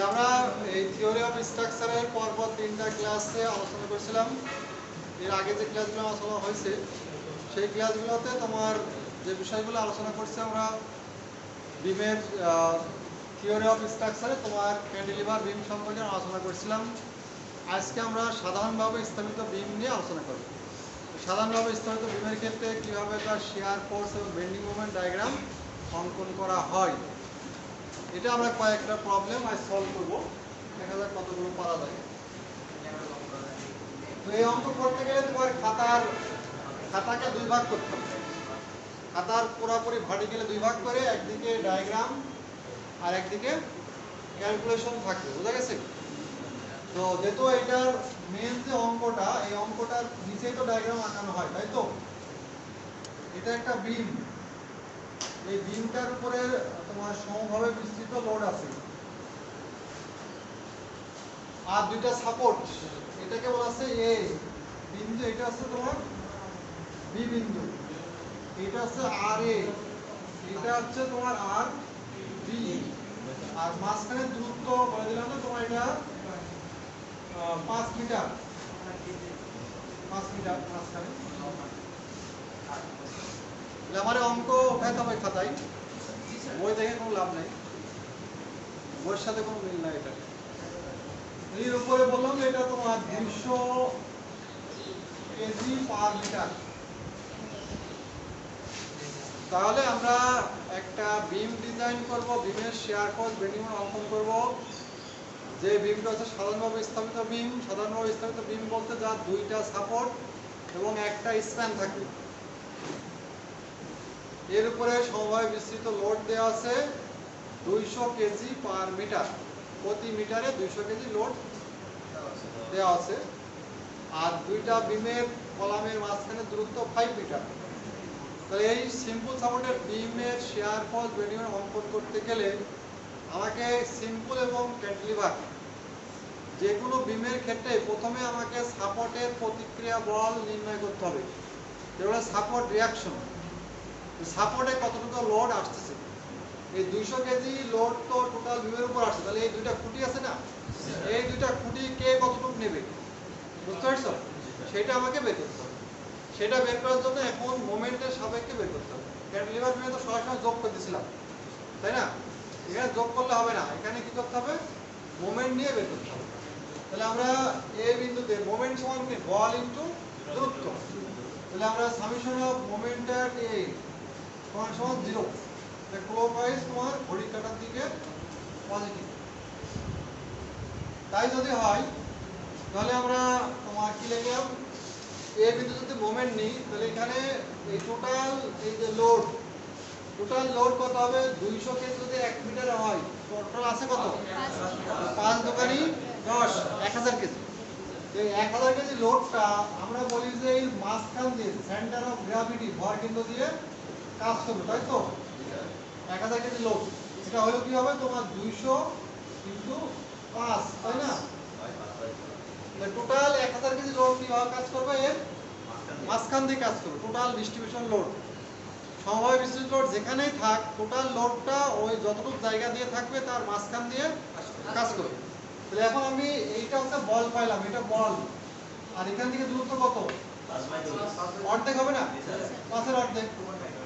আমরা এই theory of স্ট্রাকচারের পর্ব 3টা ক্লাসে আলোচনা করেছিলাম। এর আগে যে ক্লাসগুলো আলোচনা হয়েছে সেই ক্লাসগুলোতে তোমার যে বিষয়গুলো আলোচনা করছি আমরা বিমের থিওরি অফ স্ট্রাকচারে তোমার ক্যান্টিলিভার বিম সম্পর্কে আলোচনা করেছিলাম। আজকে আমরা সাধারণভাবে স্থাপিত বিম নিয়ে আলোচনা করব। সাধারণভাবে স্থাপিত বিমের ক্ষেত্রে কীভাবে তার শিয়ার ফোর্স এবং বেন্ডিং মোমেন্ট ডায়াগ্রাম অঙ্কন করা হয়, এটা আমরা কয়েকটা প্রবলেম আজ সলভ করবো। দেখা যাক কতগুলো পারা যায়। তো এই অঙ্ক করতে গেলে তোমার খাতাকে দুই ভাগ করতে হবে। খাতার পুরোপুরি ভার্টিক্যালে দুই ভাগ করে একদিকে ডায়াগ্রাম আর একদিকে ক্যালকুলেশন থাকবে, বুঝা গেছে? তো যেহেতু এটার মেন যে অঙ্কটা, এই অঙ্কটার নিচেই তো ডায়াগ্রাম আঁকানো হয়, তাই তো? এটা একটা বিম, এই বিমটার উপরে তোমার সমভাবে বিস্তৃত লোড আছে আর দুইটা সাপোর্ট, এটাকে বলা আছে এ বিন্দু, এটা আছে তোমার বি বিন্দু, এটা আছে আর এ, এটা হচ্ছে তোমার আর বি, আর মাঝখানে দূরত্ব বলে দিলাম না তোমার, এটা 5 মিটার, 5 মিটার মাঝখানে। আমার অঙ্ক উঠাইতে হবে খাতায়, বই দেখে কোনো লাভ নাই, বইয়ের সাথে কোনো মিল নাই। এটা এর উপরে বললাম এটা তোমার 200 কেজি পার মিটার। তাহলে আমরা একটা বিম ডিজাইন করব, বিমের শিয়ার ফোর্স বেন্ডিং মোমেন্ট অঙ্কন করব। যে বিমটা হচ্ছে সাধারণভাবে স্থাপিত বিম। সাধারণভাবে স্থাপিত বিম বলতে যা দুইটা সাপোর্ট এবং একটা স্প্যান থাকে, এর উপরে সমভাবে বিস্তৃত লোড দেওয়া আছে 200 কেজি পার মিটার, প্রতি মিটারে 200 কেজি লোড দেওয়া আছে। আর দুইটা বিমের কলামের মাঝখানে দূরত্ব 5 মিটার। তাহলে এই সিম্পল সাপোর্টের বিমের শিয়ার ফোর্স বেন্ডিং মোমেন্ট অঙ্কন করতে গেলে আমাকে সিম্পল এবং ক্যান্টিলিভার যে কোনো বিমের ক্ষেত্রে প্রথমে আমাকে সাপোর্টের প্রতিক্রিয়া বল নির্ণয় করতে হবে, যেগুলো সাপোর্ট রিয়াকশন। সাপোর্টে কতটুকু লোড আসতেছে, এই 200 কেজি লোড তো টোটাল বিমের উপর আসছে, তাহলে এই দুইটা খুঁটি আছে না, এই দুইটা খুঁটি কে কতটুকু নেবে, বুঝতে পারছো? সেটা আমাকে বের করতে হবে। সেটা বের করার জন্য এখন মোমেন্টের সাপেক্ষে বের করতে হবে। ক্যান্টিলিভার বিমে তো সরাসরি যোগ করে দিয়েছিলাম, তাই না? এখানে যোগ করলে হবে না, এখানে কি করতে হবে, মোমেন্ট নিয়ে বের করতে হবে। তাহলে আমরা এ বিন্দুতে মোমেন্ট সমান কি, বল ইনটু দূরত্ব। তাহলে আমরা সামেশন অফ মোমেন্ট এট এ সমান 0। ক্লকওয়াইজ তোমার ঘড়ির কাঁটার দিকে পজিটিভ। তাই যদি হয় তাহলে আমরা তোমার কি লিখলাম, এ বিন্দু যদি মোমেন্ট নিই তাহলে এখানে এই টোটাল এই যে লোড, টোটাল লোড কত হবে, 200 কেজি যদি 1 মিটারে হয়, টোটাল আছে কত, 5 দোকানি 10, 1000 কেজি। এই 1000 কেজি লোডটা আমরা বলি যে এই মাঝখান দিয়ে সেন্টার অফ গ্র্যাভিটি, ভরকেন্দ্র দিয়ে কাজ করবে, তাই তো? 1000 কেজি লোড, এটা হলো কি হবে তোমার 200 ইনটু 5, তাই না? টোটাল 1000 কেজি লোড কিভাবে কাজ করবে, এর মাঝখান দিয়ে কাজ করবে, টোটাল ডিস্ট্রিবিউশন লোড, সমবায় বিস্তৃত লোড যেখানেই থাক, টোটাল লোডটা ওই যতটুকু জায়গা দিয়ে থাকবে তার মাঝখান দিয়ে কাজ করবে। তাহলে এখন আমি এইটা হচ্ছে বল পাইলাম, এটা বল, আর এখান থেকে দূরত্ব কত, অর্ধেক হবে না, 5-এর অর্ধেক।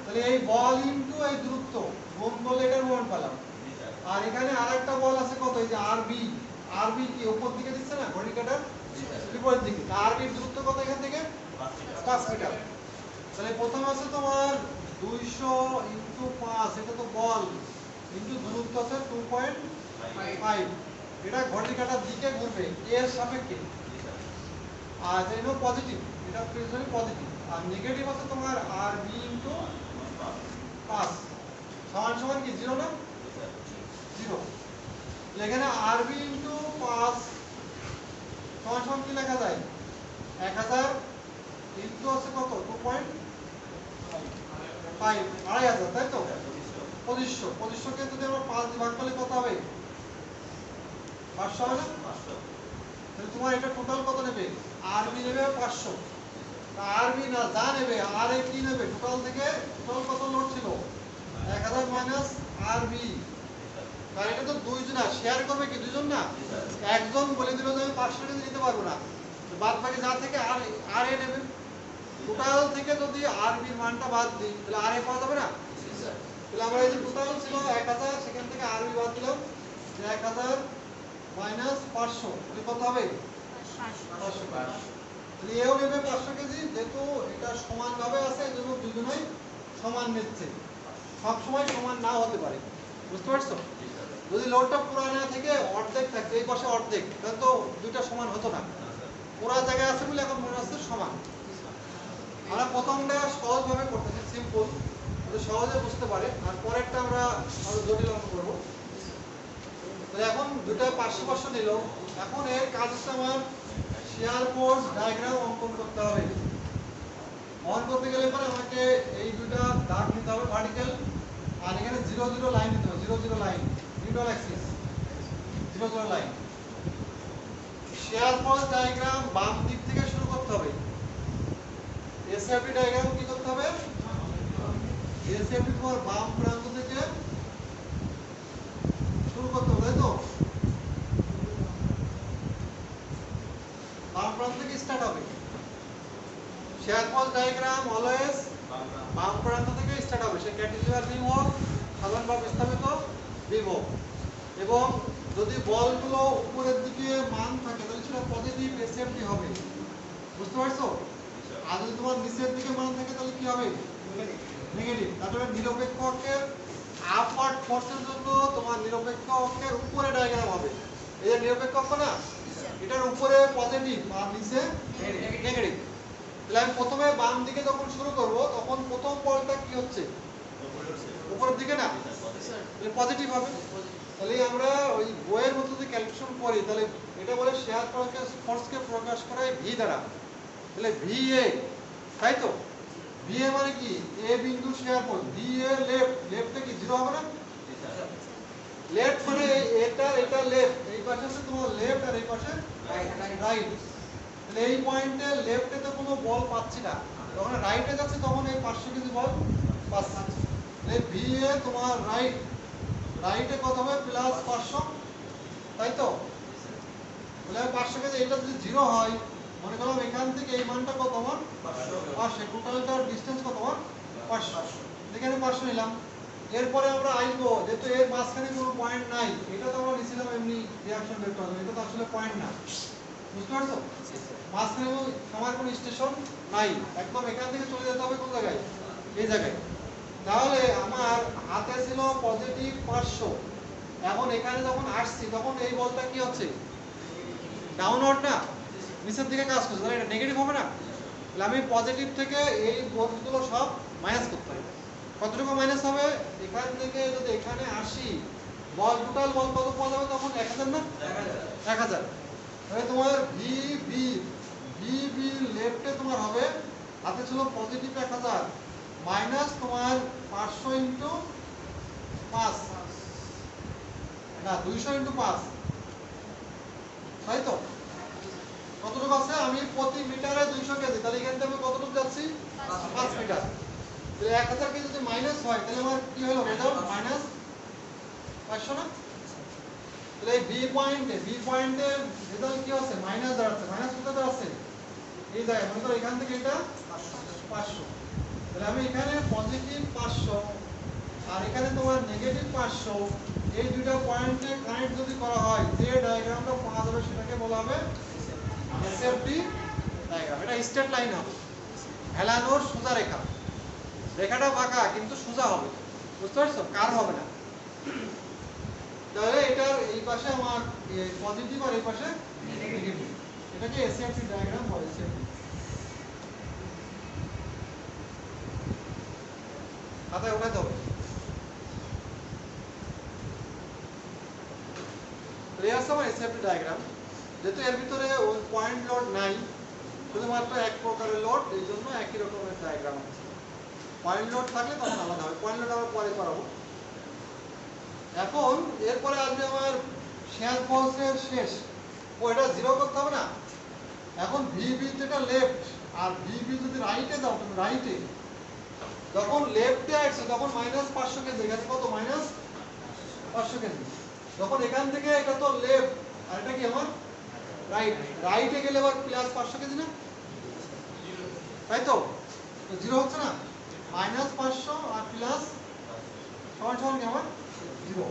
তাহলে এই বল ইনটু এই দূরত্ব গুণ করলে এটার মোমেন্ট পেলাম। আর এখানে আরেকটা বল আছে কত, এই যে আরবি, আরবি কি উপর দিকে দিচ্ছে না ঘড়ি কাঁটার বিপরীত দিকে, আরবির দূরত্ব কত এখান থেকে, 5 মিটার। তাহলে প্রথমে আছে তোমার 200 ইনটু 5, এটা তো বল, ইনটু দূরত্ব আছে 2.5, এটা ঘড়ি কাঁটার দিকে ঘুরবে এর সাপেক্ষে। আর এটা পজিটিভ, এটা প্রেজেন্ট পজিটিভ, আর নেগেটিভ আছে তোমার আর বি ইনটু 5 সমান সমান কি 0 না, 0। এখানে আর বি ইনটু 5 সমান সমান কি লেখা যায়, 1000 ইনটু আছে কত, 2.5, 2500, তাই তো? 2500 কে যদি আমরা 5 দিয়ে ভাগ করলে কত হবে, 500 হবে না? তাহলে তোমার এটা টোটাল কত নেবে, আরবি নেবে 500, আরবি না যা নেবে আর এ কি নেবে, টোটাল থেকে টোটাল কত লোড ছিল, 1000 মাইনাস আরবি কারণ এটা তো দুইজন শেয়ার করবে কি দুইজন না, একজন বলে দিল যে আমি 500 কেজি নিতে পারবো না, বাদ বাকি যা থেকে আর এ নেবে। টোটাল থেকে যদি আরবির মানটা বাদ দিই তাহলে আর এ পাওয়া যাবে না। তাহলে আমরা এই যে টোটাল ছিল 1000, সেখান থেকে আরবি বাদ দিলাম, 1000 মাইনাস 500, তাহলে কত হবে? 500। তাহলে এও নেবে 500 কেজি, যেহেতু এটা সমানভাবে আছে এই জন্য দুজনেই সমান নিচ্ছে। সব সময় সমান না হতে পারে, বুঝতে পারছো? যদি লোডটা পুরো না থেকে অর্ধেক থাকে, এই পাশে অর্ধেক, তাহলে তো দুইটা সমান হতো না। পুরো জায়গায় আছে বলে এখন মনে হচ্ছে সমান। আমরা প্রথমটা সহজভাবে করতেছি, সিম্পল, সহজে বুঝতে পারে, আর পরেরটা আমরা আরো জটিল অঙ্ক করবো। তাহলে এখন দুটো 500 নিল। এখন এর কাজ হচ্ছে আমার শেয়ার ফোর্স ডায়াগ্রাম অঙ্কন করতে হবে। অঙ্কন করতে গেলে পরে আমাকে এই দুটো দাগ নিতে হবে ভার্টিক্যাল, আর এখানে 0 0 লাইন নিতে হবে, 0 0 line, neutral Axis, 0 0 line. Share force diagram বাম দিক থেকে শুরু করতে হবে। এসএফটি ডায়াগ্রাম কি করতে হবে? এসএফটি তোমার বাম প্রান্ত থেকে শুরু করতে হবে, তাই তো? বাম প্রান্ত থেকে স্টার্ট হবে। শেয়ার ফোর্স ডায়াগ্রাম অলওয়েজ বাম প্রান্ত থেকে স্টার্ট হবে, সে ক্যান্টিলিভার বিম হোক, সাধারণভাবে স্থাপিত বিম হোক। এবং যদি বলগুলো উপরের দিকে মান থাকে তাহলে সেটা পজিটিভ এসএফটি হবে, বুঝতে পারছো? আর যদি তোমার নিচের দিকে মান থাকে তাহলে কি হবে? নেগেটিভ। তাহলে নিরপেক্ষ অক্ষের আপওয়ার্ড ফোর্সের জন্য তোমার নিরপেক্ষ অক্ষের উপরে ডায়াগ্রাম হবে। এই যে নিরপেক্ষ অক্ষ না, এটার উপরে পজিটিভ আর নিচে নেগেটিভ। তাহলে আমি প্রথমে বাম দিকে যখন শুরু করব তখন প্রথম বলটা কি হচ্ছে? উপরের দিকে না, তাহলে পজিটিভ হবে। তাহলে আমরা ওই বইয়ের মধ্যে যদি ক্যালকুলেশন করি তাহলে এটা বলে শেয়ার ফোর্সকে প্রকাশ করায় ভি দ্বারা। তাহলে ভি এ, তাই তো? ভি এ মানে কি? এ বিন্দু share force, V A left, লেফটে কি 0 হবে না? লেফট মানে এটা লেফট, এই পাশে আছে তোমার লেফট আর এই পাশে রাইট। তাহলে এই পয়েন্টে লেফটে তো কোনো বল পাচ্ছি না, যখন রাইটে যাচ্ছে তখন এই 500 কেজি বল পাচ্ছি। তাহলে ভি এ তোমার রাইট, রাইটে কত হবে? প্লাস 500, তাই তো? তাহলে 500 কেজি, এটা যদি 0 হয়, মনে করলাম এখান থেকে এই মানটা কত আমার? 500, টোটালটার ডিসটেন্স কত আমার? 500। এখানে 500 নিলাম। এরপরে আমরা আসবো, যেহেতু এর মাঝখানে কোনো পয়েন্ট নাই, এটা তো আমরা নিছিলাম এমনি রিঅ্যাকশন বের করার জন্য, এটা তো আসলে পয়েন্ট না, বুঝতে পারছো? মাঝখানে আমার কোনো স্টেশন নাই, একদম এখান থেকে চলে যেতে হবে কোন জায়গায়? এই জায়গায়। তাহলে আমার হাতে ছিল পজিটিভ 500, এখন এখানে যখন আসছি তখন এই বলটা কি হচ্ছে? ডাউনওয়ার্ড না, নিচের দিকে কাজ করছে, তাহলে এটা নেগেটিভ হবে না? তাহলে আমি পজিটিভ থেকে এই বলগুলো সব মাইনাস করতে হবে। কতটুকু মাইনাস হবে? এখান থেকে যদি এখানে আসি, বল টোটাল বল কত পাওয়া যাবে তখন? 1000 না? 1000। তাহলে তোমার ভি বি লেফটে তোমার হবে, হাতে ছিল পজিটিভ 1000 মাইনাস তোমার 500 ইন্টু 5, না 200 ইন্টু 5, তাই তো? কতটুকু আছে? আমি প্রতি মিটারে 200 কেজি, তাহলে এখান থেকে আমি কতটুকু যাচ্ছি? 5 মিটার। তাহলে 1000 কেজি যদি মাইনাস হয় তাহলে আমার কি হলো রেজাল্ট? মাইনাস 500 না? তাহলে এই বি পয়েন্টের রেজাল্ট কি আছে? মাইনাস দাঁড়াচ্ছে। মাইনাস কোথায় দাঁড়াচ্ছে? এই জায়গায়, মনে করো এখান থেকে এটা 500। তাহলে আমি এখানে পজিটিভ 500 আর এখানে তোমার নেগেটিভ 500, এই দুটো পয়েন্টে কানেক্ট যদি করা হয়, যে ডায়াগ্রামটা পাওয়া যাবে সেটাকে বলা হবে এসএফটি ডায়াগ্রাম। এটা স্ট্রেট লাইন হবে, হেলানোর সোজা রেখা, রেখাটা বাঁকা কিন্তু সোজা হবে, বুঝতে পারছো? কার্ভ হবে না। তাহলে এটার এই পাশে আমার পজিটিভ আর এই পাশে নেগেটিভ, এটাকে এসএফটি ডায়াগ্রাম বলে। এসএফটি খাতায় উঠাতে হবে। এসএফটি ডায়াগ্রাম, যেহেতু এর ভিতরে ওই পয়েন্ট লোড নাই, শুধুমাত্র এক প্রকারের লোড, এই জন্য একই রকমের ডায়াগ্রাম আছে। পয়েন্ট লোড থাকলে তখন আলাদা হবে, পয়েন্ট লোড আমরা পরে করাবো। এখন এরপরে আসবে আমার শেয়ার ফোর্সের শেষ, ওইটা 0 করতে হবে না? এখন ভিবি যেটা লেফট, আর ভিবি যদি রাইটে যাও, তুমি রাইটে যখন লেফটে আসছে তখন মাইনাস 500 কেজি, এখানে কত? Minus 500 KG. যখন এখান থেকে এটা তো লেফট আর এটা কি আমার রাইট, রাইটে গেলে আবার প্লাস 500 কেজি না, তাই তো? তো জিরো হচ্ছে না, মাইনাস 500 আর প্লাস সমান সমান কি আমার জিরো।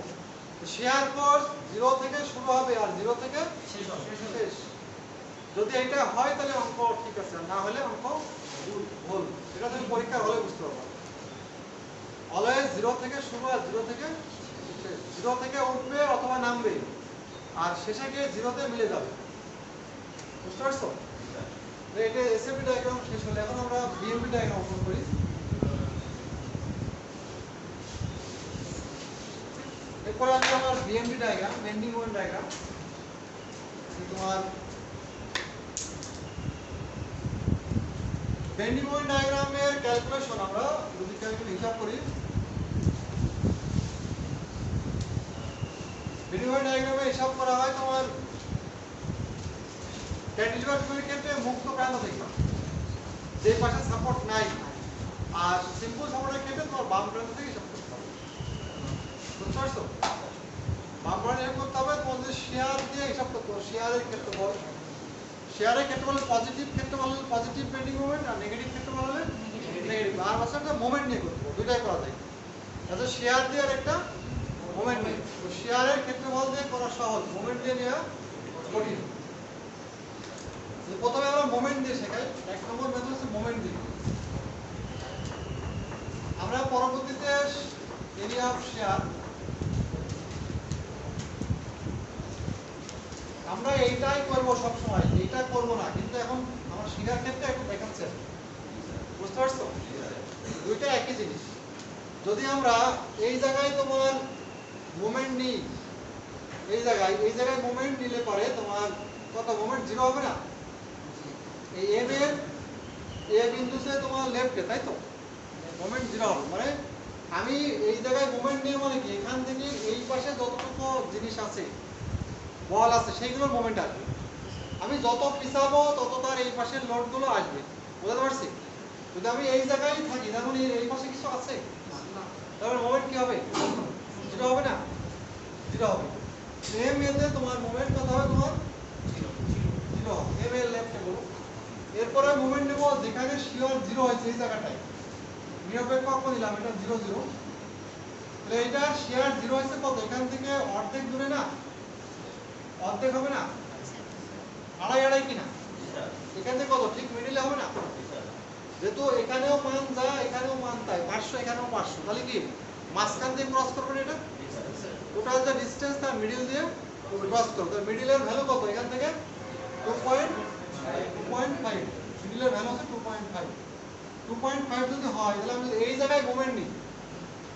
শেয়ার ফোর্স জিরো থেকে শুরু হবে আর জিরো থেকে শেষ। যদি এটা হয় তাহলে অঙ্ক ঠিক আছে, না হলে অঙ্ক ভুল। এটা তুমি পরীক্ষার হলে বুঝতে পারবে। অলওয়েজ জিরো থেকে শুরু আর জিরো থেকে শেষ, জিরো থেকে উঠবে অথবা নামবে আর শেষে গিয়ে জিরোতে মিলে যাবে, বুঝতে পারছো? এটা এসএপি ডায়াগ্রাম শেষ হলো, এখন আমরা বিএমপি ডায়াগ্রাম অঙ্কন করি। এরপরে আসবে আমার BMP diagram, bending moment diagram. তোমার বেন্ডিং মোমেন্ট ডায়াগ্রামের ক্যালকুলেশন আমরা যদি ক্যালকুলেশন হিসাব করি, বেন্ডিং মোমেন্ট ডায়াগ্রামে হিসাব করা হয় তোমার ক্যান্টিলিভার বিমের ক্ষেত্রে মুক্ত প্রান্ত থেকে, যে পাশে সাপোর্ট নাই, আর সিম্পল সাপোর্টের ক্ষেত্রে তোমার বাম প্রান্ত থেকে হিসাব করতে হবে, বুঝতে পারছো? বাম প্রান্ত হিসাব করতে হবে, তোমাদের শেয়ার দিয়ে হিসাব করতে হবে। শেয়ারের ক্ষেত্রে বল, শেয়ারের ক্ষেত্রে বলে পজিটিভ ক্ষেত্রে বলে পজিটিভ বেন্ডিং মোমেন্ট, আর নেগেটিভ ক্ষেত্রে বলে নেগেটিভ। আর বাসাটা মোমেন্ট নিয়ে করতে হবে, দুইটাই করা যায়। আচ্ছা, শেয়ার দিয়ে আর একটা মোমেন্ট নিয়ে, তো শেয়ারের ক্ষেত্রে বল দিয়ে করা সহজ, মোমেন্ট দিয়ে নেওয়া কঠিন। প্রথমে আমরা মোমেন্ট দিয়ে শেখাই, এক নম্বর মেথড হচ্ছে মোমেন্ট দিয়ে। আমরা পরবর্তীতে এরিয়া অফ শেয়ার আমরা এইটাই করব সব সময়, এইটা করব না, কিন্তু এখন আমরা শেখার ক্ষেত্রে একটু দেখাচ্ছে, বুঝতে পারছো? দুইটা একই জিনিস। যদি আমরা এই জায়গায় তোমার মোমেন্ট নিই, এই জায়গায় মোমেন্ট নিলে পরে তোমার কত মোমেন্ট জিরো হবে না? এই এম এর এ বিন্দুতে তোমার লেফটে, তাই তো মোমেন্ট জিরো হবে। মানে আমি এই জায়গায় মোমেন্ট নিয়ে মানে কি, এখান থেকে এই পাশে যতটুকু জিনিস আছে, বল আছে, সেইগুলোর মোমেন্ট আসবে। আমি যত পিছাবো তত তার এই পাশের লোডগুলো আসবে, বুঝতে পারছি? যদি আমি এই জায়গায় থাকি, তখন এই পাশে কিছু আছে, তাহলে মোমেন্ট কি হবে? জিরো হবে না? জিরো হবে। এম এতে তোমার মোমেন্ট কত হবে? তোমার জিরো হবে, এম এর লেফটে বলো। এরপরে মোমেন্ট নেব যেখানে শিওর জিরো হয়েছে, এই জায়গাটায় নিরপেক্ষ অক্ষ দিলাম, এটা 0 0। তাহলে এটা শেয়ার জিরো হয়েছে কত? এখান থেকে অর্ধেক দূরে না? অর্ধেক হবে না? আড়াই আড়াই কিনা? এখান থেকে কত? ঠিক মিডিলে হবে না? যেহেতু এখানেও মান যা, এখানেও মান তাই, 500 এখানেও 500, তাহলে কি মাঝখান দিয়ে ক্রস করবে এটা? টোটাল যে ডিসটেন্স তার মিডল দিয়ে ক্রস করবে। তার মিডিলের ভ্যালু কত? এখান থেকে 2.5, মিডিলের ভ্যালু হচ্ছে 2.5। 2.5 যদি হয়, তাহলে আমি এই জায়গায় মোমেন্ট নিই,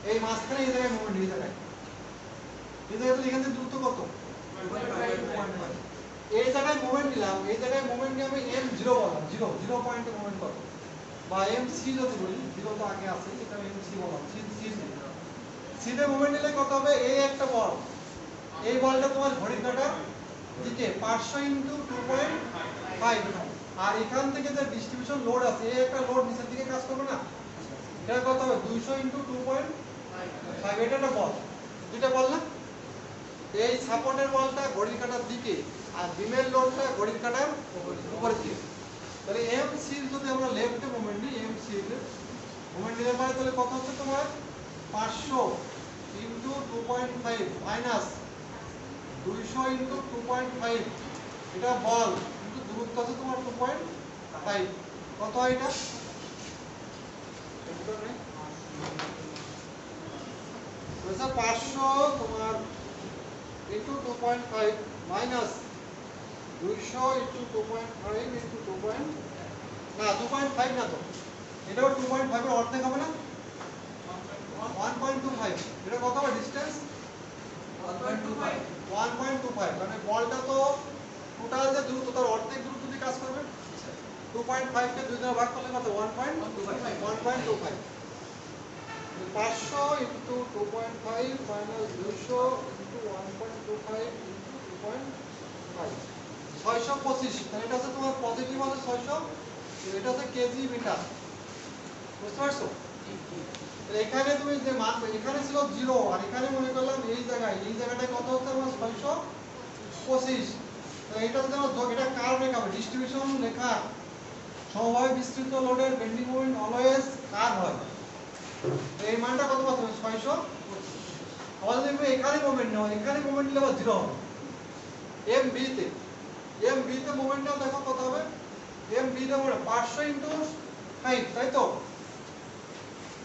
এই মাঝখানে এই জায়গায় মোমেন্ট নিই, এই জায়গায় এখান থেকে দূরত্ব কত? 2.5। এই জায়গায় মোমেন্ট নিলাম, এই জায়গায় মোমেন্ট নিয়ে আমি m0 বললাম, 0 পয়েন্টে মোমেন্ট কত, বা mc যদি বলি, 0 তো আগে আছে, এটা mc বললাম, c তে মোমেন্ট নিলে কত হবে? এই একটা বল, এই বলটা তোমার ঘড়ির কাঁটার দিকে 500 × 2.5, আর এখান থেকে যে ডিস্ট্রিবিউশন লোড আছে, এই একটা লোড নিচের দিকে কাজ করবে না? এটা কত হবে? 200 × 2.5। এটা একটা বল, দুইটা বল না? এই সাপোর্টের বলটা ঘড়ির কাঁটার দিকে, আর বিমের লোডটা ঘড়ির কাঁটার উপরের দিকে। তাহলে mc যদি আমরা লেফটে মোমেন্ট নিই, mc এর মোমেন্ট নিলে পারে, তাহলে কত হচ্ছে তোমার? 500 × 2.5 মাইনাস 200 × 2.5, এটা বল, কিন্তু দূরত্ব আছে তোমার 2.5। কত হয় এটা? এটা 500 তোমার × 2.5 মাইনাস 200 × 2.5 × 2. না 2.5 না তো, এটাও 2.5 এর অর্ধেক হবে না? 1.25। এটা কত হবে ডিসটেন্স? 1.25। মানে বলটা তো টোটাল যে দূরত্ব তার অর্ধেক দূরত্ব দিয়ে কাজ করবে। 2.5 কে 2 দ্বারা ভাগ করলে কত? 1.25। 500 × 2.5 minus 200 × 1.25 × 2.5, 625। তাহলে এটা হচ্ছে তোমার পজিটিভ হচ্ছে 600, এটা হচ্ছে কেজি মিটার, বুঝতে পারছো? এখানে তুমি যে মান এখানে ছিল 0 আর এখানে মনে করলাম এই জায়গাটায় কত হচ্ছে আমার 625। তো এটা যদি এটা কার লেখা হবে ডিস্ট্রিবিউশন লেখা সমভাবে বিস্তৃত লোডের বেন্ডিং মোমেন্ট অলওয়েজ কার হয়। তো এই মানটা কত পাচ্ছ 625। আবার যদি তুমি এখানে মোমেন্ট নাও এখানে মোমেন্ট নিলে আবার 0 হবে। MB তে মোমেন্ট নাও দেখো কত হবে MB তে মানে 500 ইনটু 5 তাই তো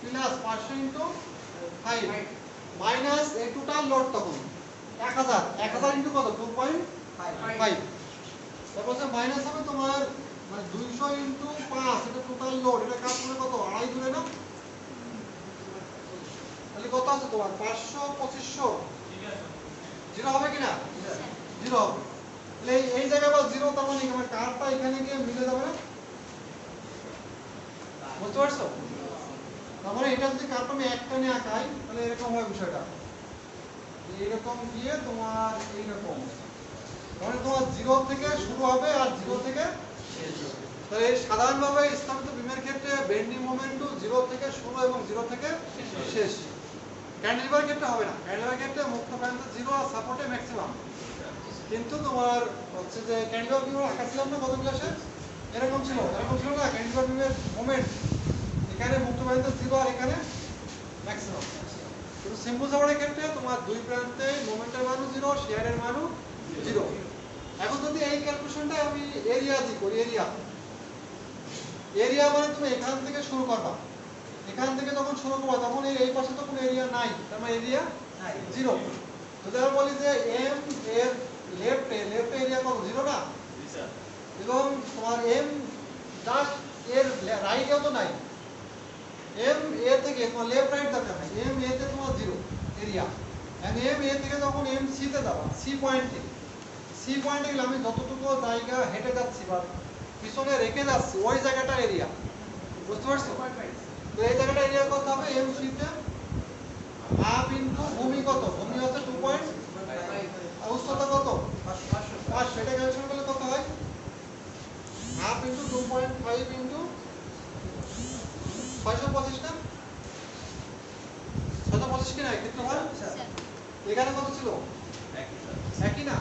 প্লাস 500 ইনটু 5 মাইনাস এই টোটাল লোড তখন 1000 ইনটু কত 2.5 তারপর মাইনাস হবে তোমার মানে 200 ইনটু 5 এটা টোটাল লোড এটা কাজ করে কত আড়াই ধরে না তাহলে কত আছে তোমার 500 2500 জিরো হবে কিনা জিরো হবে তাহলে এই জায়গায় বা জিরো তার মানে আমার কারটা এখানে গিয়ে মিলে যাবে না বুঝতে পারছো তার মানে এটা যদি কারটা আমি একটানে আঁকাই তাহলে এরকম হয় বিষয়টা এইরকম গিয়ে তোমার এইরকম মানে তোমার জিরো থেকে শুরু হবে আর জিরো থেকে শেষ হবে তাহলে সাধারণভাবে স্থাপিত বিমের ক্ষেত্রে বেন্ডিং মোমেন্ট জিরো থেকে শুরু এবং জিরো থেকে শেষ ক্যান্টিলিভার ক্ষেত্রে হবে না ক্যান্টিলিভার ক্ষেত্রে মুক্ত প্রান্ত জিরো আর সাপোর্টে ম্যাক্সিমাম কিন্তু তোমার হচ্ছে যে ক্যান্টিলিভার বিম আঁকা ছিলাম না কত ক্লাসে এরকম ছিল না ক্যান্টিলিভার বিমের মোমেন্ট এখানে মুক্ত প্রান্ত জিরো আর এখানে ম্যাক্সিমাম কিন্তু সিম্পল সাপোর্টের ক্ষেত্রে তোমার দুই প্রান্তে মোমেন্টের মানও জিরো শেয়ারের মানও জিরো এখন যদি এই ক্যালকুলেশনটা আমি এরিয়া দিয়ে করি এরিয়া মানে তুমি এখান থেকে শুরু করবা এখান থেকে যখন শুরু করবা তখন এই পাশে তো কোনো এরিয়া নাই তার মানে এরিয়া নাই জিরো তো তাহলে বলি যে এম এর লেফট এরিয়া কত জিরো না এবং তোমার এম জাস্ট এর রাইটেও তো নাই এম এ থেকে তোমার লেফট রাইট দরকার নাই এম এ তে তোমার zero area and M A থেকে যখন এম সি তে যাবা সি পয়েন্টে গেলে আমি যতটুকু জায়গা হেঁটে যাচ্ছি বা পিছনে রেখে যাচ্ছি ওই জায়গাটা এরিয়া বুঝতে পারছো তো এই জায়গাটা এরিয়া কত হবে এম সি তে হাফ ইনটু ভূমি কত ভূমি হচ্ছে 2.5 আর উচ্চতা কত 500 এটা ক্যালকুলেশন করলে কত হয় হাফ ইনটু 2.5 ইনটু 625 না 625 কি না কিন্তু হয় এখানে কত ছিল একই না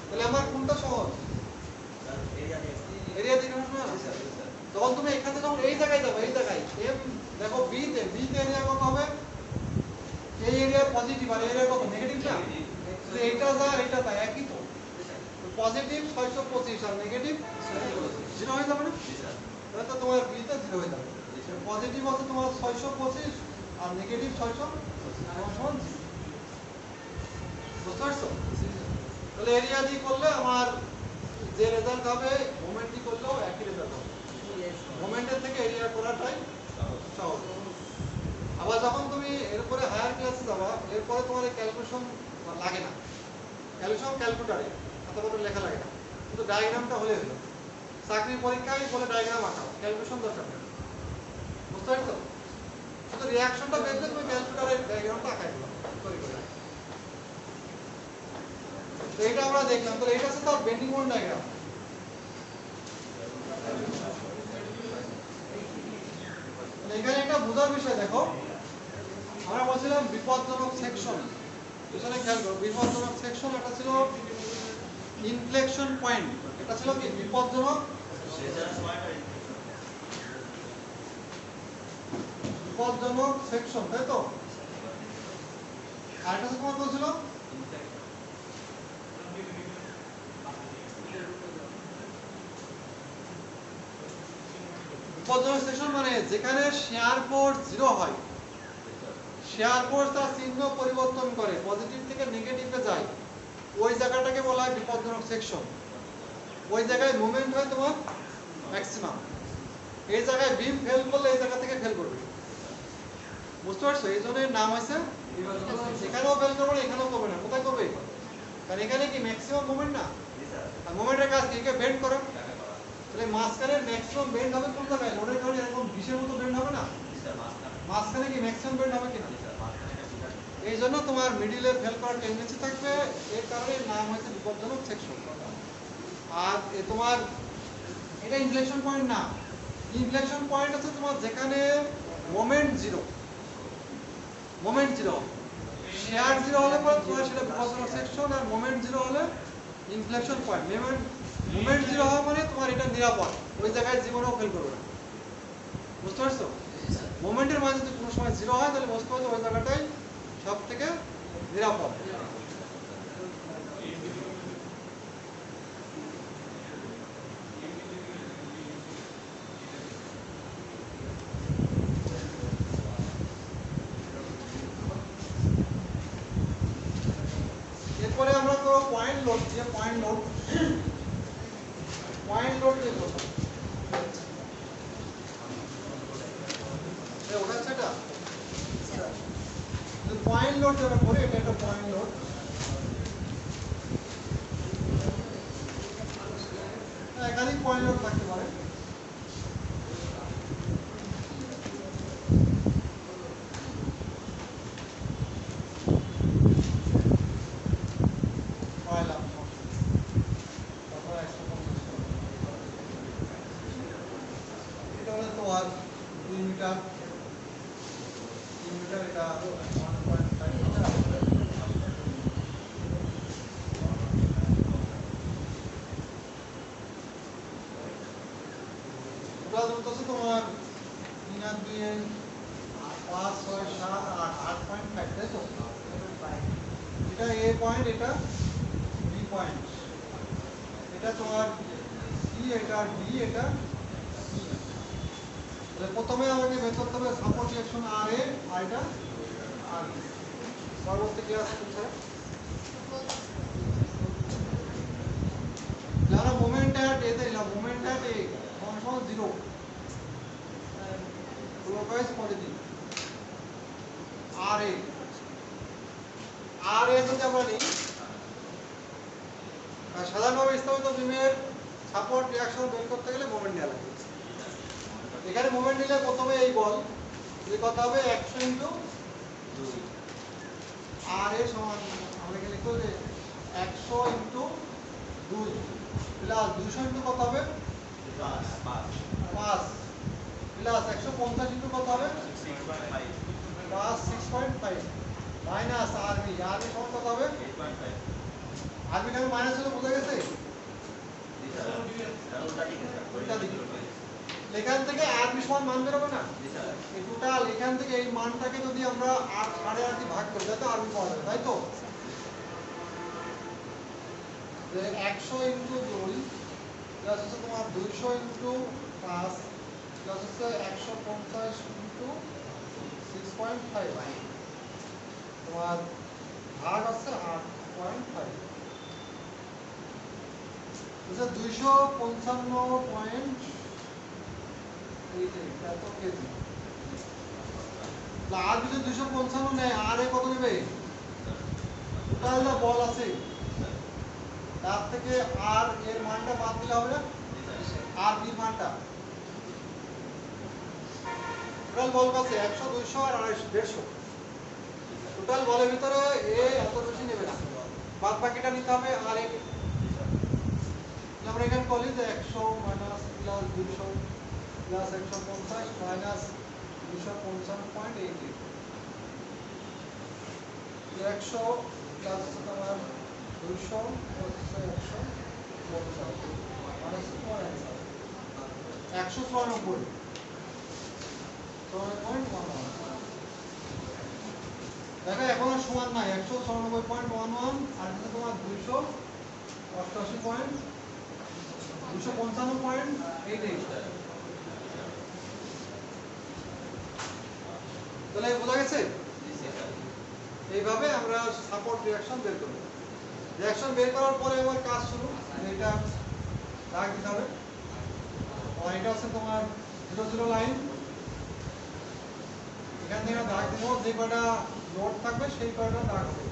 তাহলে আমার কোনটা সহজ এরিয়া দিয়ে না তখন তুমি এখানে যখন এই জায়গায় যাবে এই জায়গায় এম দেখো বি তে এরিয়া কত হবে এই এরিয়া পজিটিভ আর এরিয়া কত নেগেটিভ না তাহলে এটা যা এটা তা একই তো পজিটিভ 625 আর নেগেটিভ 0 হয়ে যাবে না তাহলে তো তোমার বি তে 0 হয়ে যাবে পজিটিভ আছে তোমার 625 আর নেগেটিভ 600 সমান 0 বুঝতে পারছো তাহলে এরিয়া দিয়ে করলে আমার যে রেজাল্ট হবে মোমেন্ট দিয়ে করলেও একই রেজাল্ট হবে মোমেন্টের থেকে এরিয়া করাটাই সহজ আবার যখন তুমি এরপরে হায়ার ক্লাসে যাবা এরপরে তোমার এই ক্যালকুলেশন লাগে না ক্যালকুলেশন ক্যালকুলেটরে অথবা লেখা লাগে না কিন্তু ডায়াগ্রামটা হলে হলো চাকরির পরীক্ষায় বলে ডায়াগ্রাম আঁকাও ক্যালকুলেশন দরকার নেই বুঝতে পারছো শুধু রিঅ্যাকশনটা বের করে তুমি ক্যালকুলেটরে ডায়াগ্রামটা আঁকাই দিবা তো এটা আমরা দেখলাম তো এটা হচ্ছে তার বেন্ডিং মোমেন্ট ডায়াগ্রাম এখানে একটা বোঝার বিষয় দেখো আমরা বলছিলাম বিপদজনক সেকশন এখানে খেয়াল করো বিপদজনক সেকশন এটা ছিল ইনফ্লেকশন পয়েন্ট এটা ছিল কি বিপদজনক সেকশন তাই তো আর এটা তোমার বলছিল বিপদজনক সেকশন মানে যেখানে শেয়ার ফোর্স 0 হয় শেয়ার ফোর্স তার চিহ্ন পরিবর্তন করে পজিটিভ থেকে নেগেটিভে যায় ওই জায়গাটাকে বলা হয় বিপদজনক সেকশন ওই জায়গায় মোমেন্ট হয় তোমার ম্যাক্সিমাম এই জায়গায় বিম ফেল করলে এই জায়গা থেকে ফেল করবে বুঝতে পারছো এই জন্য নাম হয়েছে এখানেও ফেল করবে না এখানেও করবে না কোথায় করবে কারণ এখানে কি ম্যাক্সিমাম মোমেন্ট না আর মোমেন্টের কাজ কি বেন্ড করে তাহলে মাঝখানে ম্যাক্সিমাম বেন্ড হবে কোন জায়গায় লোডের কারণে এরকম বিশের মতো বেন্ড হবে না মাঝখানে কি ম্যাক্সিমাম বেন্ড হবে কিনা এই জন্য তোমার মিডিলে ফেল করার টেন্ডেন্সি থাকবে এর কারণে নাম হয়েছে বিপদজনক সেকশন আর তোমার এটা ইনফ্লেকশন পয়েন্ট না ইনফ্লেকশন পয়েন্ট হচ্ছে তোমার যেখানে moment 0 moment zero. Share zero হলে পরে তোমার সেটা বিপজ্জনক সেকশন, আর মোমেন্ট জিরো হলে ইনফ্লেকশন পয়েন্ট। মোমেন্ট জিরো হওয়া মানে তোমার এটা নিরাপদ, ওই জায়গায় জীবনেও ফেল করবে না। বুঝতে পারছো? মোমেন্টের মান যদি কোনো সময় জিরো হয় তাহলে বুঝতে পারছো ওই জায়গাটাই সব থেকে নিরাপদ। এরপরে আমরা করব পয়েন্ট লোড দিয়ে। পয়েন্ট লোড দিয়ে করব। ওটা সেটা পয়েন্ট লোড যেটা করি, এটা একটা পয়েন্ট লোড। একাধিক পয়েন্ট লোড থাকতে পারে। এটা হলো তোমার 2 মিটার, 3 মিটার, এটা 1.5 মিটার। ওটা ধরতেছে তোমার 3 আর 2 5 6 7 8 8.5, তাই তো? এটা এ পয়েন্ট, এটা বি পয়েন্ট, এটা তোমার সি, এটা ডি, এটা সি। তাহলে প্রথমে আমাকে বের করতে হবে সাপোর্ট রিঅ্যাকশন আর এ, আর এটা আর বি। পরবর্তী ক্লাস হচ্ছে যারা মোমেন্ট অ্যাট এ দিলাম, মোমেন্ট অ্যাট এ সমান 0 ক্লকওয়াইজ পজিটিভ। আর এ যদি আমরা নিই, সাধারণভাবে স্থাপিত বিমের সাপোর্ট রিঅ্যাকশন বের করতে গেলে মোমেন্ট নেওয়া লাগে। এখানে মোমেন্ট নিলে প্রথমে এই বল যে কত হবে 100 ইনটু 2 আর এর সমান আমরা কি লিখব যে 100 ইনটু 2 প্লাস 200 ইনটু কত হবে 5 প্লাস 150 ইনটু কত হবে 6.5 প্লাস 6.5 মাইনাস আরবি সমান কত হবে 8.5। আরবি কেন মাইনাস হলো বোঝা গেছে? এখান থেকে আরবি সমান মান বেরোবে না, এই টোটাল এখান থেকে এই মানটাকে যদি আমরা 8 সাড়ে 8 দিয়ে ভাগ করি তাহলে আরবি পাওয়া যাবে, তাই তো? 100 ইনটু 2 প্লাস হচ্ছে তোমার 200 ইনটু 5 প্লাস হচ্ছে 150 ইনটু 6.5 তোমার ভাগ আছে 8.5। 255.8 কেজি। আর যদি 255 নেয় আর এ কত নেবে? টোটাল যা বল আছে তার থেকে আর এর মানটা বাদ দিলে হবে না, আর বি মানটা। টোটাল বল আছে 100 200 আর 150। টোটাল বলের ভিতরে এ এত বেশি নেবে না, বাদ বাকিটা নিতে হবে আর এ। আমরা এখানে বলি যে 100 minus plus 200 plus 150 minus 255.88, 100 plus তোমার 200 প্লাস 150 মাইনাস তোমার 194.11। দেখো এখন আর সমান নাই, 194.11 আর তোমার 288.255.88। তাহলে বোঝা গেছে? এইভাবে আমরা সাপোর্ট রিঅ্যাকশন বের করব। রিঅ্যাকশন বের করার পরে আবার কাজ শুরু, এটা দাগ দিতে হবে। আর এটা হচ্ছে তোমার 0 লাইন, এখান থেকে দাগ দেবো, যে কয়টা লোড থাকবে সেই কয়টা দাগ হবে।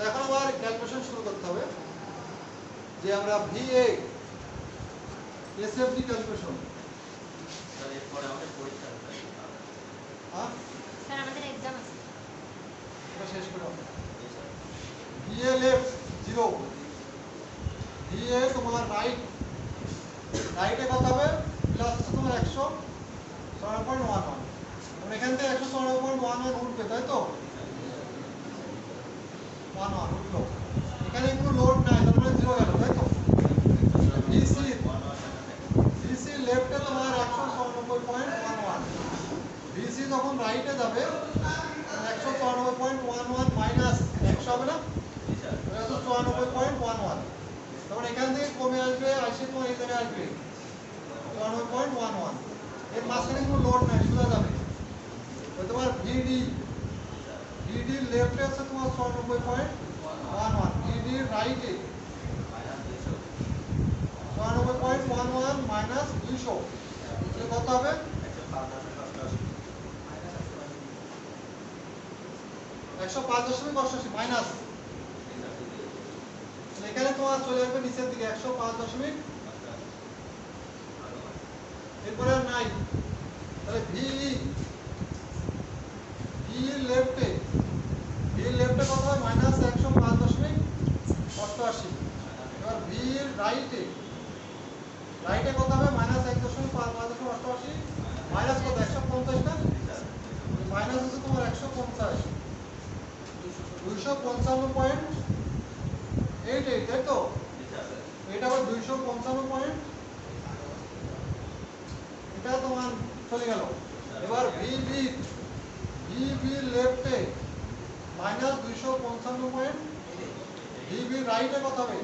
এখন আবার ক্যালকুলেশন শুরু করতে হবে যে আমরা ভিএ এসএফডি ক্যালকুলেশন। স্যার এরপরে আমাদের পরীক্ষা আছে। হ্যাঁ স্যার আমাদের एग्जाम আছে, এটা শেষ করব। ভিএ লেফট 0, ভিএ তোমার রাইটে কত হবে প্লাস 94.11 এবং এখান থেকে 194.11 উঠবে তাই তো 11 উঠলো এখানে কোনো লোড নাই তার মানে 0 গেল তাই তো BC লেফটে তোমার 194.11 BC যখন রাইটে যাবে 194.11 মাইনাস 100 হবে না 94.11 তখন এখান থেকে কমে আসবে আসে তোমার এই জায়গায় আসবে 94.11 এর মাঝখানে কোনো লোড নাই সোজা যাবে তোমার VD লেফটে আছে তোমার 94.11 VD রাইটে 94.11 মাইনাস 200 কত হবে 105.88 মাইনাস এখানে তোমার চলে আসবে নিচের দিকে 105. এরপরে আর নাই তাহলে VE লেফটে কত হয় মাইনাস 105.88 এবার V রাইটে কত হবে মাইনাস 1.588 মাইনাস কত 150 না মাইনাস হচ্ছে তোমার 150 255.88 তাই তো এটা আবার 255. এটা তোমার চলে গেল এবার VB লেফটে মাইনাস 255. VB রাইটে কত হবে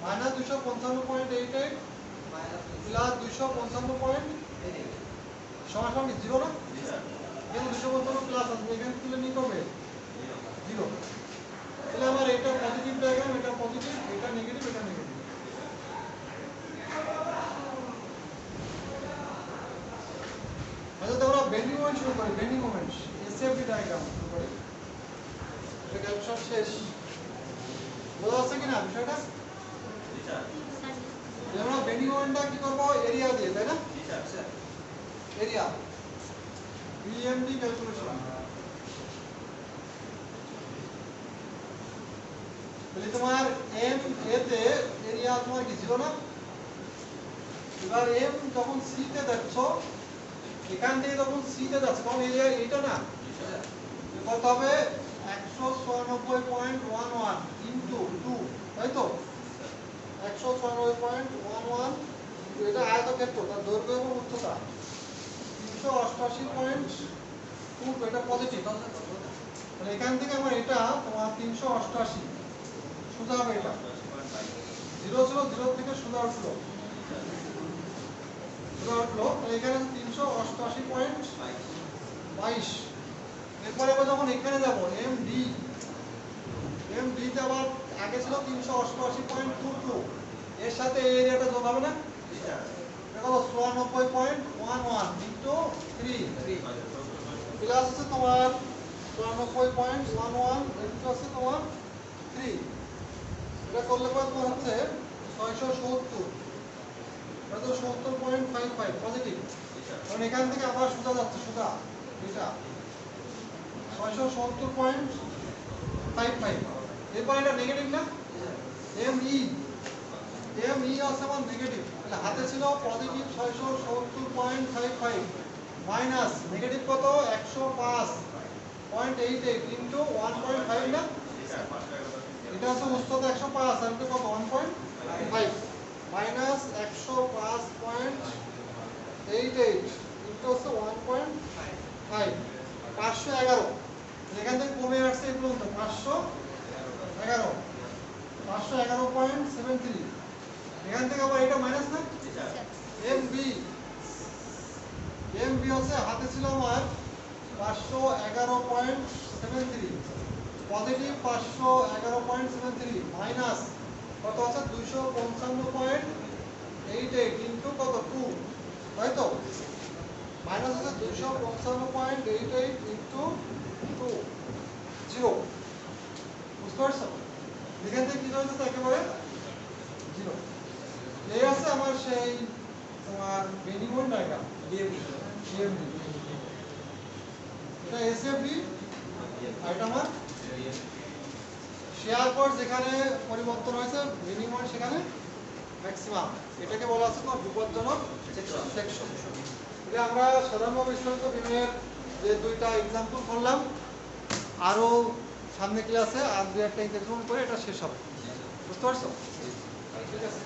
মাইনাস 255.88 প্লাস 255. সমান 0 না এখানে 255 প্লাস আসবে এখানে তুলে নিতে হবে 0 তাহলে আমার এটা পজিটিভ ডায়াগ্রাম এটা পজিটিভ এটা নেগেটিভ এটা নেগেটিভ আচ্ছা তোমরা বেন্ডিং মোমেন্ট শুরু করি বেন্ডিং মোমেন্ট এসএফডি ডায়াগ্রাম শুরু করি এটা ক্যালকুলেশন শেষ বোঝা যাচ্ছে কিনা বিষয়টা আমরা বেন্ডিং মোমেন্টটা কি করব এরিয়া দিয়ে তাই না এরিয়া BMD ক্যালকুলেশন তাহলে তোমার M A তে এরিয়া তোমার কি ছিল না এবার M যখন C তে দেখছো এখান থেকে যখন C তে যাচ্ছে তখন এরিয়া এটা না কত হবে 196.11 ইনটু 2 তাই তো 196.11 এটা আয়তক্ষেত্র তার দৈর্ঘ্য এবং উচ্চতা 388.2 এটা পজিটিভ তাহলে এখান থেকে আমার এটা তোমার 388 সোজা হবে এটা 0 ছিল 0 থেকে সোজা উঠলো এখানে 388.22 এরপরে আবার যখন এখানে যাব MD তে আবার আগে ছিল 388.22 এর সাথে এই এরিয়াটা যোগ হবে না এটা কত 94.11 ইনটু 3 প্লাস হচ্ছে তোমার 94.11 ইনটু আছে তোমার 3 এটা করলে পর তোমার হচ্ছে 670 এটা তো 70.55 পজিটিভ কারণ এখান থেকে আবার সোজা যাচ্ছে সোজা এটা 670.55 এরপর এটা নেগেটিভ না ME আছে আমার নেগেটিভ তাহলে হাতে ছিল পজিটিভ 670.55 মাইনাস নেগেটিভ কত 105.88 ইনটু 1.5 না এটা হচ্ছে উচ্চতা 105 আর এটা কত 1.5 মাইনাস 105.88 ইনটু হচ্ছে 1.5 511 এখান থেকে কমে আসছে এই পর্যন্ত 511.73 এখান থেকে আবার এটা মাইনাস না MB হচ্ছে হাতে ছিল আমার 511.73 পজিটিভ 511.73 মাইনাস কত আছে 255.88 ইনটু কত 2 তাই তো মাইনাস আছে 255.88 ইনটু 2 0 বুঝতে পারছো এখান থেকে কি হয়েছে একেবারে 0 এই আছে আমার সেই তোমার বেন্ডিং মোমেন্ট ডায়াগ্রাম BMD এটা SFD আর এটা আমার শেয়ার ফোর্স যেখানে পরিবর্তন হয়েছে বেন্ডিং মোমেন্ট সেখানে ম্যাক্সিমাম, এটাকে বলা আছে তোমার বিপজ্জনক সেকশন। এটা আমরা সাধারণভাবে বিস্তারিত বিমের যে দুইটা এক্সাম্পল করলাম, আরও সামনে ক্লাসে আর দু একটা এক্সাম্পল করে এটা শেষ হবে। বুঝতে পারছো? ঠিক আছে।